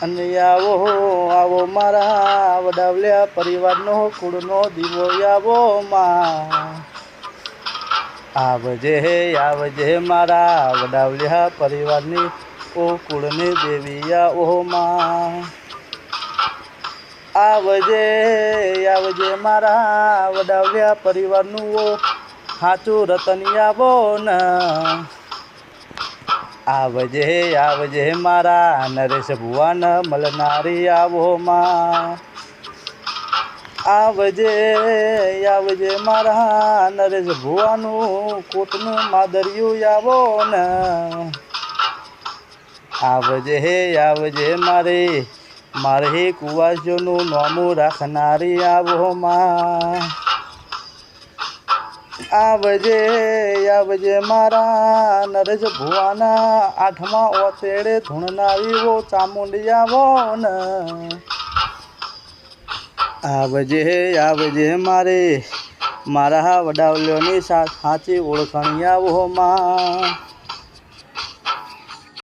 અને આવો આવો મારા વડાવલ્યા પરિવારનો કુળનો દીવો આવો માં આવજે મારા વડાવલ્યા પરિવારની ઓ કુળની દેવી ઓ માં આવજે મારા વડાવલ્યા પરિવારનું ઓ સાચું રતન આવો ને આવજે મારા નરેશ ભુવન મલનારી આવો માં આવજે મારા નરેશ ભુવાનું કોટનું માદરિયું આવો ને આવજે મારે કુવાસીઓનું નોમું રાખનારી આવો માં આવજે મારા નરેશ ભુવાના આઠમા ઓતેડે ધૂણનારી ઓ ચામુંડી આવો ને આવજે મારા વડાવલીઓની સાચી ઓળખાણી આવો માં